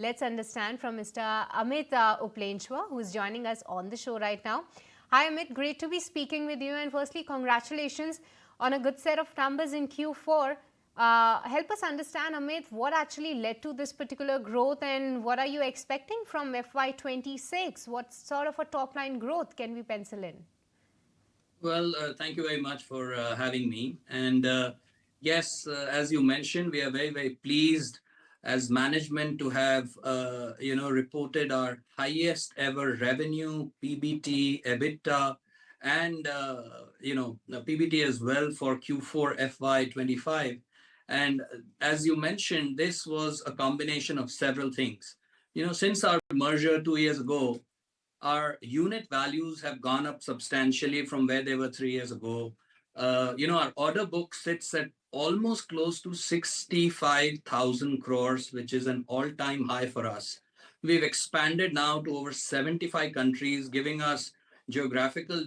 Let's understand from Mr. Amit Uplenchwar, who is joining us on the show right now. Hi, Amit. Great to be speaking with you. And firstly, congratulations on a good set of numbers in Q4. Help us understand, Amit, what actually led to this particular growth and what are you expecting from FY26? What sort of a top line growth can we pencil in? Well, thank you very much for having me. And yes, as you mentioned, we are very, very pleased as management to have, reported our highest ever revenue, PBT, EBITDA, and, the PBT as well for Q4 FY25. And as you mentioned, this was a combination of several things. Since our merger 2 years ago, our unit values have gone up substantially from where they were 3 years ago. Our order book sits at almost close to 65,000 crores, which is an all-time high for us. We've expanded now to over 75 countries, giving us geographical,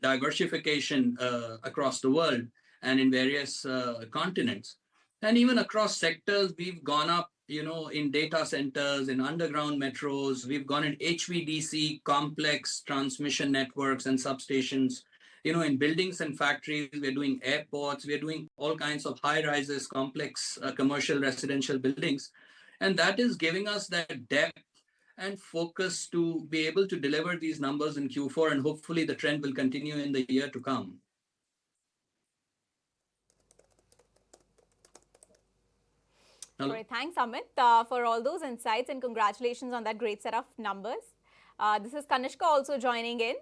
diversification across the world and in various continents. And even across sectors, we've gone up, in data centers, in underground metros, we've gone in HVDC, complex transmission networks and substations. In buildings and factories, we're doing airports, we're doing all kinds of high rises, complex commercial residential buildings. And that is giving us that depth and focus to be able to deliver these numbers in Q4, and hopefully the trend will continue in the year to come. All Hello? right, thanks, Amit, for all those insights and congratulations on that great set of numbers. This is Kanishka also joining in.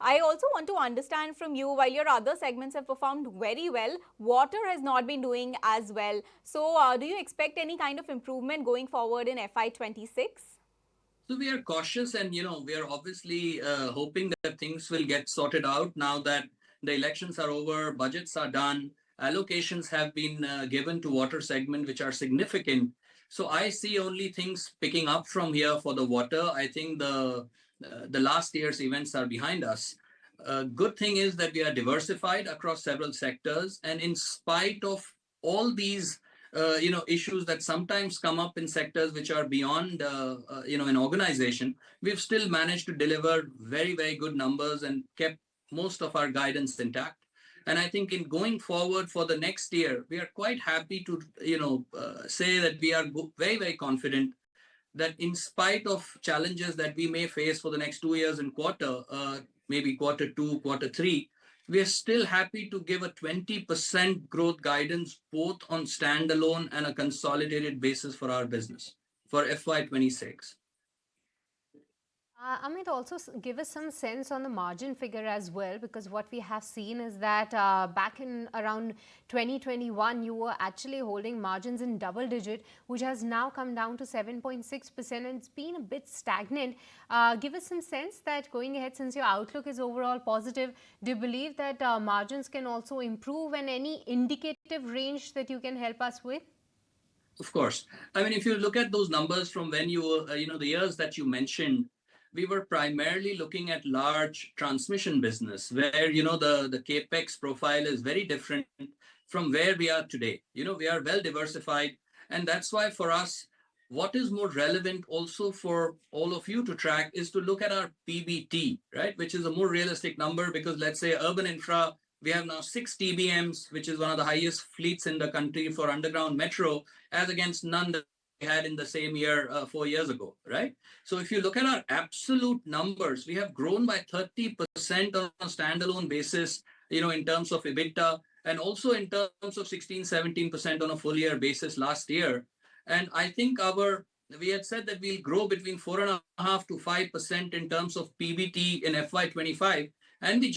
I also want to understand from you, while your other segments have performed very well, water has not been doing as well. So, do you expect any kind of improvement going forward in FY26? So we are cautious, and we are obviously hoping that things will get sorted out now that the elections are over, budgets are done, allocations have been given to water segment, which are significant. So I see only things picking up from here for the water. I think the last year's events are behind us. Good thing is that we are diversified across several sectors, and in spite of all these issues that sometimes come up in sectors which are beyond an organization, we've still managed to deliver very, very good numbers and kept most of our guidance intact. And I think in going forward for the next year, we are quite happy to say that we are very, very confident that in spite of challenges that we may face for the next 2 years in maybe quarter 2, quarter 3, we are still happy to give a 20% growth guidance both on standalone and a consolidated basis for our business for FY26. Amit, also give us some sense on the margin figure as well, because what we have seen is that back in around 2021, you were actually holding margins in double digit, which has now come down to 7.6%, and it's been a bit stagnant. Give us some sense that going ahead, since your outlook is overall positive, do you believe that margins can also improve, and any indicative range that you can help us with? Of course. I mean, if you look at those numbers from when you were, the years that you mentioned, we were primarily looking at large transmission business where, the capex profile is very different from where we are today. We are well diversified. And that's why for us, what is more relevant also for all of you to track is to look at our PBT, right? Which is a more realistic number because let's say urban infra, we have now 6 TBMs, which is one of the highest fleets in the country for underground metro, as against none that we had in the same year 4 years ago, right? So if you look at our absolute numbers, we have grown by 30% on a standalone basis, in terms of EBITDA, and also in terms of 16-17% on a full year basis last year. And I think we had said that we'll grow between 4.5 to 5% in terms of PBT in FY25, and we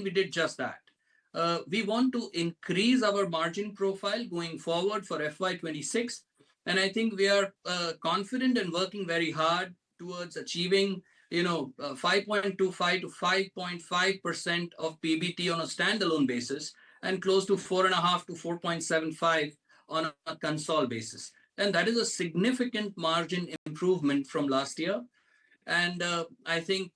did just that. We want to increase our margin profile going forward for FY26. And I think we are confident and working very hard towards achieving, 5.25 to 5.5% of PBT on a standalone basis and close to 4.5 to 4.75 on a consol basis. And that is a significant margin improvement from last year. And I think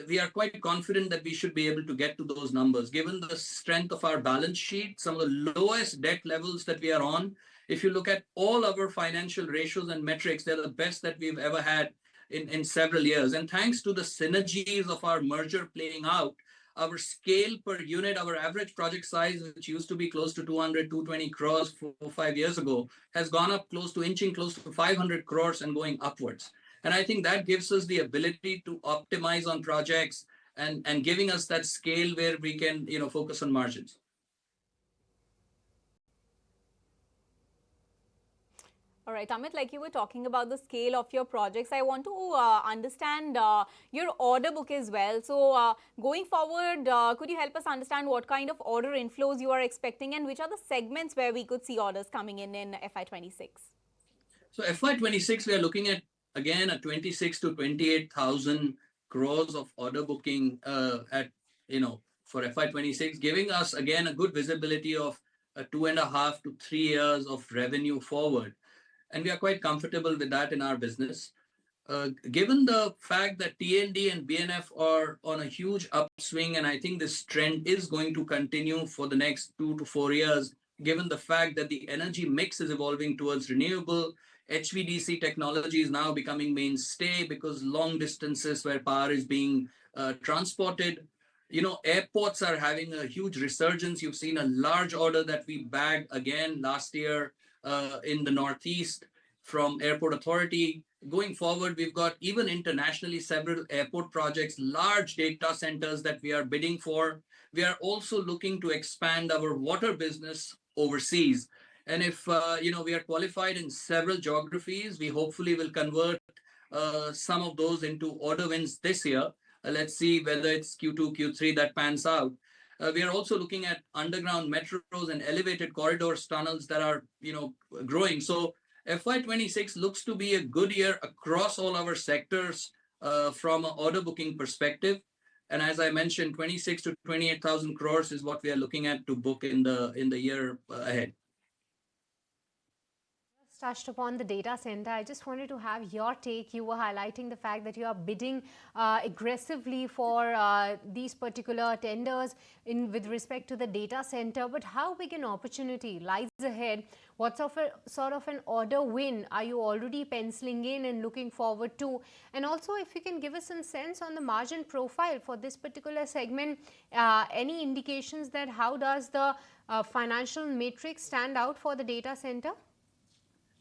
we are quite confident that we should be able to get to those numbers, given the strength of our balance sheet, some of the lowest debt levels that we are on, If you look at all our financial ratios and metrics, they're the best that we've ever had in several years. And thanks to the synergies of our merger playing out, our scale per unit, our average project size, which used to be close to 200, 220 crores 4 or 5 years ago, has gone up close to inching close to 500 crores and going upwards. And I think that gives us the ability to optimize on projects and giving us that scale where we can, focus on margins. All right, Amit, like you were talking about the scale of your projects, I want to understand your order book as well. So going forward, could you help us understand what kind of order inflows you are expecting and which are the segments where we could see orders coming in FY26? So FY26, we are looking at, again, a 26 to 28,000 crores of order booking for FY26, giving us, again, a good visibility of 2.5 to 3 years of revenue forward. And we are quite comfortable with that in our business. Given the fact that T&D and B&F are on a huge upswing, and I think this trend is going to continue for the next 2 to 4 years, given the fact that the energy mix is evolving towards renewable, HVDC technology is now becoming mainstay because long distances where power is being transported. Airports are having a huge resurgence. You've seen a large order that we bagged again last year in the Northeast from Airport Authority. Going forward, we've got even internationally several airport projects, large data centers that we are bidding for. We are also looking to expand our water business overseas. And if we are qualified in several geographies, we hopefully will convert some of those into order wins this year. Let's see whether it's Q2, Q3 that pans out. We are also looking at underground metros and elevated corridors, tunnels that are, growing. So FY26 looks to be a good year across all our sectors from an order booking perspective. And as I mentioned, 26 to 28,000 crores is what we are looking at to book in the year ahead. Touched upon the data center. I just wanted to have your take. You were highlighting the fact that you are bidding aggressively for these particular tenders with respect to the data center. But how big an opportunity lies ahead? What sort of an order win are you already penciling in and looking forward to? And also, if you can give us some sense on the margin profile for this particular segment, any indications that how does the financial matrix stand out for the data center?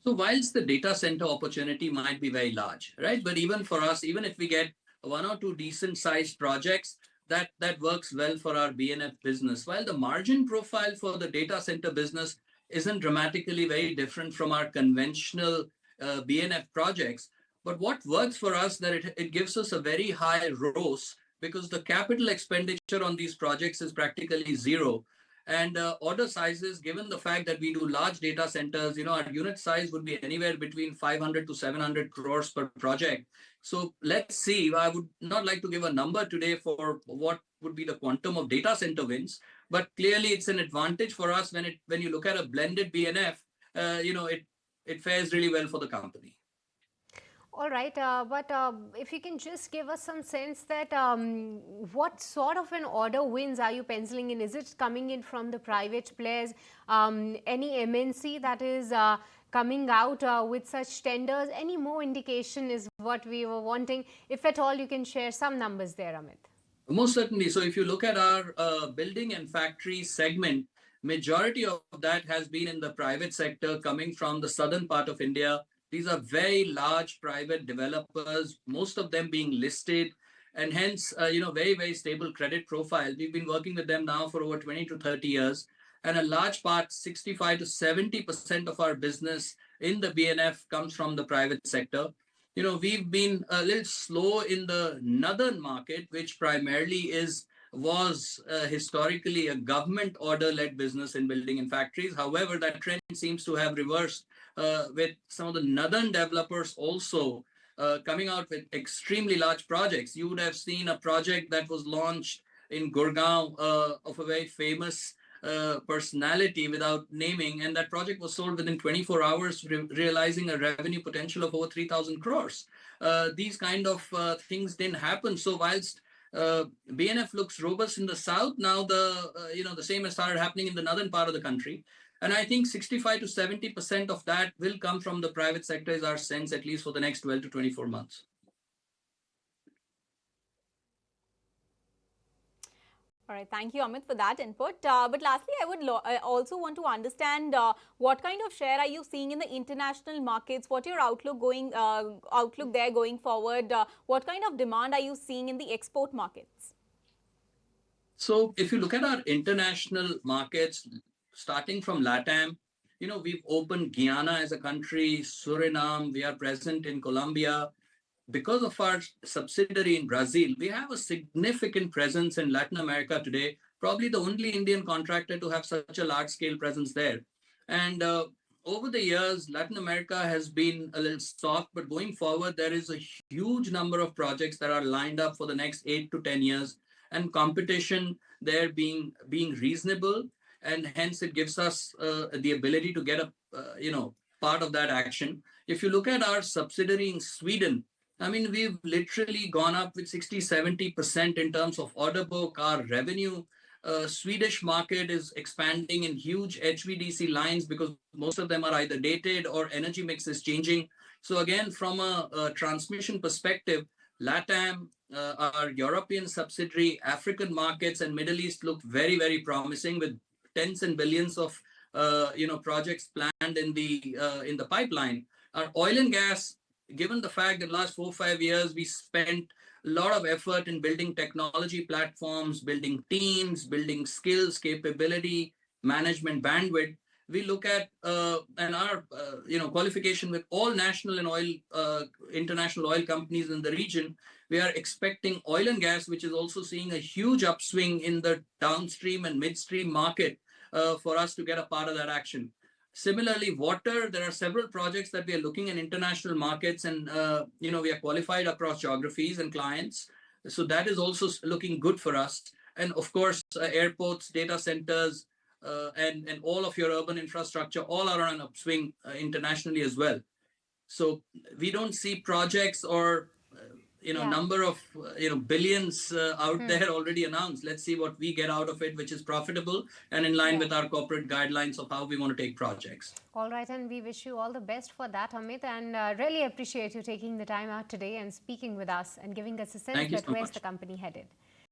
So whilst the data center opportunity might be very large, right? But even for us, even if we get 1 or 2 decent sized projects, that works well for our B&F business. While the margin profile for the data center business isn't dramatically very different from our conventional B&F projects, but what works for us that it gives us a very high ROAS because the capital expenditure on these projects is practically zero. And order sizes, given the fact that we do large data centers, our unit size would be anywhere between 500 to 700 crores per project. So let's see. I would not like to give a number today for what would be the quantum of data center wins, but clearly it's an advantage for us when you look at a blended B&F, it fares really well for the company. All right, but if you can just give us some sense that what sort of an order wins are you penciling in? Is it coming in from the private players? Any MNC that is coming out with such tenders? Any more indication is what we were wanting. If at all, you can share some numbers there, Amit. Most certainly. So if you look at our building and factory segment, majority of that has been in the private sector coming from the southern part of India. These are very large private developers, most of them being listed, and hence, very, very stable credit profile. We've been working with them now for over 20 to 30 years. And a large part, 65 to 70% of our business in the B&F comes from the private sector. We've been a little slow in the northern market, which primarily was historically a government order-led business in building and factories. However, that trend seems to have reversed with some of the northern developers also coming out with extremely large projects. You would have seen a project that was launched in Gurgaon of a very famous personality without naming, and that project was sold within 24 hours, realizing a revenue potential of over 3,000 crores. These kind of things didn't happen. So whilst B&F looks robust in the south, now the same has started happening in the northern part of the country. And I think 65 to 70% of that will come from the private sector is our sense, at least for the next 12 to 24 months. All right, thank you, Amit, for that input. But lastly, I also want to understand what kind of share are you seeing in the international markets? What your outlook there going forward? What kind of demand are you seeing in the export markets? So if you look at our international markets, starting from LATAM, we've opened Guyana as a country, Suriname, we are present in Colombia. Because of our subsidiary in Brazil, we have a significant presence in Latin America today, probably the only Indian contractor to have such a large scale presence there. And over the years, Latin America has been a little soft, but going forward, there is a huge number of projects that are lined up for the next 8 to 10 years, and competition there being reasonable, and hence it gives us the ability to get a part of that action. If you look at our subsidiary in Sweden, I mean, we've literally gone up with 60-70% in terms of order book, our revenue. Swedish market is expanding in huge HVDC lines because most of them are either dated or energy mix is changing. So again, from a transmission perspective, LATAM, our European subsidiary, African markets, and Middle East look very, very promising with tens and billions of projects planned in the pipeline. Our oil and gas, given the fact that last 4 or 5 years we spent a lot of effort in building technology platforms, building teams, building skills, capability, management bandwidth, we look at and our qualification with all national and international oil companies in the region. We are expecting oil and gas, which is also seeing a huge upswing in the downstream and midstream market, for us to get a part of that action. Similarly, water, there are several projects that we are looking in international markets, and we are qualified across geographies and clients. So that is also looking good for us. And of course, airports, data centers, and all of your urban infrastructure, all are on an upswing internationally as well. So we don't see projects or number of billions out there already announced. Let's see what we get out of it, which is profitable and in line with our corporate guidelines of how we want to take projects. All right, and we wish you all the best for that, Amit, and really appreciate you taking the time out today and speaking with us and giving us a sense that where's the company headed.